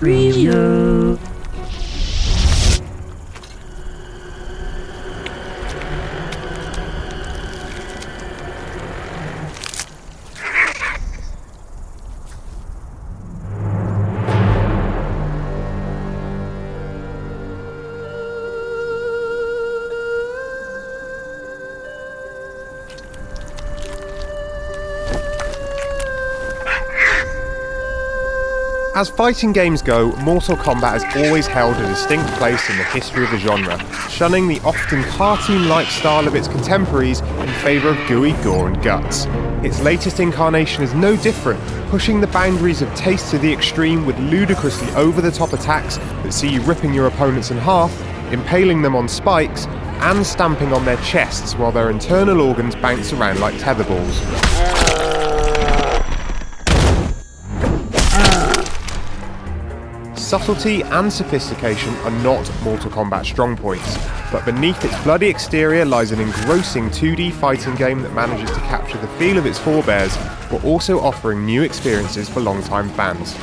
Preview. As fighting games go, Mortal Kombat has always held a distinct place in the history of the genre, shunning the often cartoon-like style of its contemporaries in favour of gooey gore and guts. Its latest incarnation is no different, pushing the boundaries of taste to the extreme with ludicrously over-the-top attacks that see you ripping your opponents in half, impaling them on spikes, and stamping on their chests while their internal organs bounce around like tetherballs. Subtlety and sophistication are not Mortal Kombat's strong points, but beneath its bloody exterior lies an engrossing 2D fighting game that manages to capture the feel of its forebears, while also offering new experiences for long-time fans.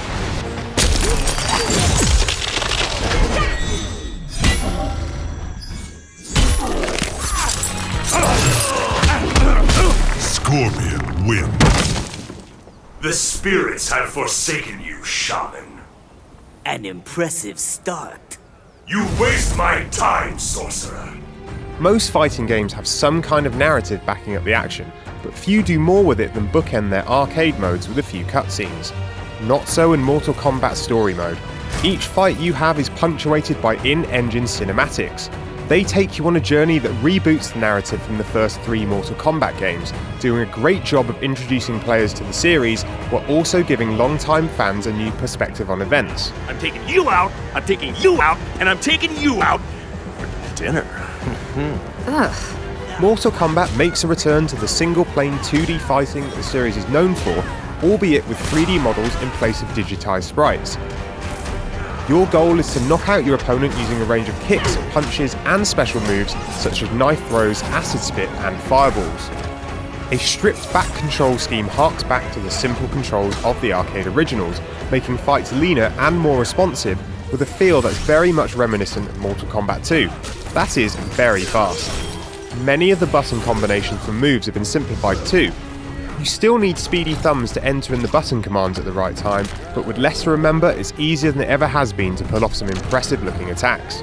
Scorpion wins. The spirits have forsaken you, Shaman. An impressive start. You waste my time, sorcerer. Most fighting games have some kind of narrative backing up the action, but few do more with it than bookend their arcade modes with a few cutscenes. Not so in Mortal Kombat Story Mode. Each fight you have is punctuated by in-engine cinematics. They take you on a journey that reboots the narrative from the first 3 Mortal Kombat games, doing a great job of introducing players to the series, while also giving long-time fans a new perspective on events. I'm taking you out, I'm taking you out, and I'm taking you out for dinner. Ugh. Mortal Kombat makes a return to the single-plane 2D fighting that the series is known for, albeit with 3D models in place of digitized sprites. Your goal is to knock out your opponent using a range of kicks, punches, and special moves such as knife throws, acid spit, and fireballs. A stripped-back control scheme harks back to the simple controls of the arcade originals, making fights leaner and more responsive, with a feel that's very much reminiscent of Mortal Kombat 2. That is, very fast. Many of the button combinations for moves have been simplified too. You still need speedy thumbs to enter in the button commands at the right time, but with less to remember, it's easier than it ever has been to pull off some impressive-looking attacks.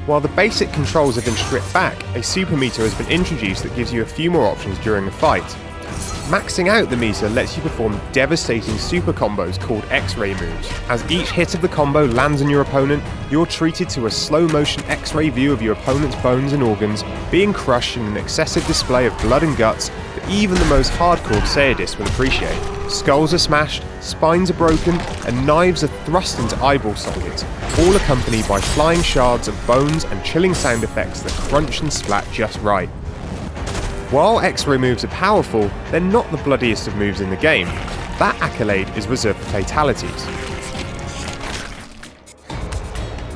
While the basic controls have been stripped back, a super meter has been introduced that gives you a few more options during a fight. Maxing out the meter lets you perform devastating super combos called X-ray moves. As each hit of the combo lands on your opponent, you're treated to a slow-motion X-ray view of your opponent's bones and organs, being crushed in an excessive display of blood and guts that even the most hardcore sadists will appreciate. Skulls are smashed, spines are broken, and knives are thrust into eyeball sockets, all accompanied by flying shards of bones and chilling sound effects that crunch and splat just right. While X-ray moves are powerful, they're not the bloodiest of moves in the game. That accolade is reserved for fatalities.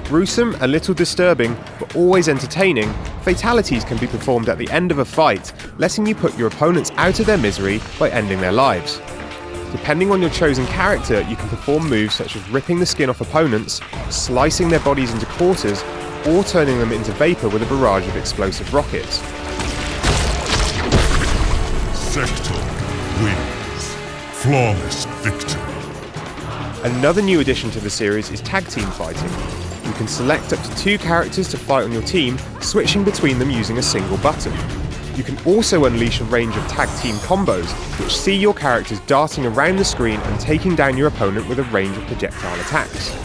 Gruesome, a little disturbing, but always entertaining, fatalities can be performed at the end of a fight, letting you put your opponents out of their misery by ending their lives. Depending on your chosen character, you can perform moves such as ripping the skin off opponents, slicing their bodies into quarters, or turning them into vapor with a barrage of explosive rockets. Sector wins. Flawless victory. Another new addition to the series is tag team fighting. You can select up to 2 characters to fight on your team, switching between them using a single button. You can also unleash a range of tag team combos, which see your characters darting around the screen and taking down your opponent with a range of projectile attacks.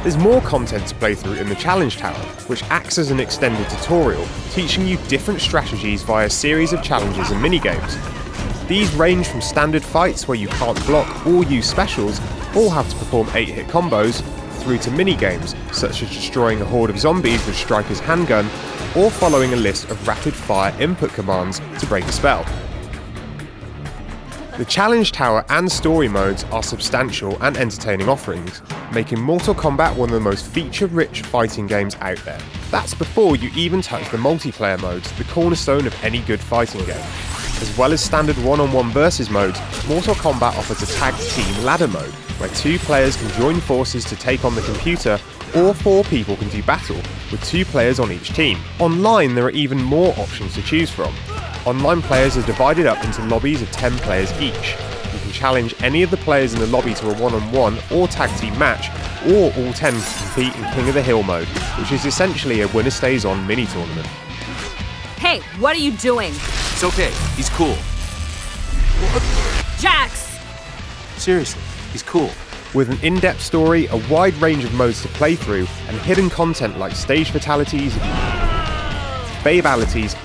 There's more content to play through in the Challenge Tower, which acts as an extended tutorial, teaching you different strategies via a series of challenges and minigames. These range from standard fights where you can't block or use specials, or have to perform 8-hit combos, through to minigames, such as destroying a horde of zombies with Striker's handgun, or following a list of rapid-fire input commands to break a spell. The Challenge Tower and story modes are substantial and entertaining offerings, making Mortal Kombat one of the most feature-rich fighting games out there. That's before you even touch the multiplayer modes, the cornerstone of any good fighting game. As well as standard one-on-one versus modes, Mortal Kombat offers a tag team ladder mode, where 2 players can join forces to take on the computer, or 4 people can do battle, with 2 players on each team. Online, there are even more options to choose from. Online players are divided up into lobbies of 10 players each. You can challenge any of the players in the lobby to a one-on-one or tag team match, or all 10 can compete in King of the Hill mode, which is essentially a winner stays on mini-tournament. Hey, what are you doing? It's okay. He's cool. Jax! Seriously, he's cool. With an in-depth story, a wide range of modes to play through, and hidden content like stage fatalities, babalities,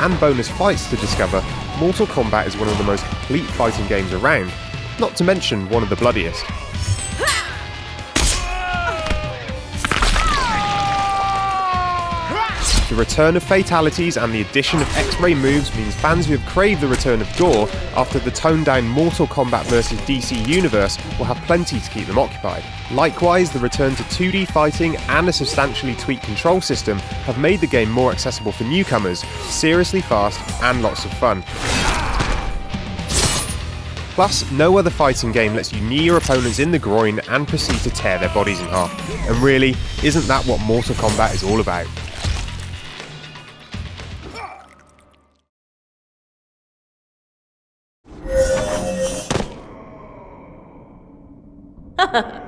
and bonus fights to discover, Mortal Kombat is one of the most complete fighting games around, not to mention one of the bloodiest. The return of fatalities and the addition of X-ray moves means fans who have craved the return of gore after the toned-down Mortal Kombat vs DC universe will have plenty to keep them occupied. Likewise, the return to 2D fighting and a substantially tweaked control system have made the game more accessible for newcomers, seriously fast and lots of fun. Plus, no other fighting game lets you knee your opponents in the groin and proceed to tear their bodies in half. And really, isn't that what Mortal Kombat is all about? Ha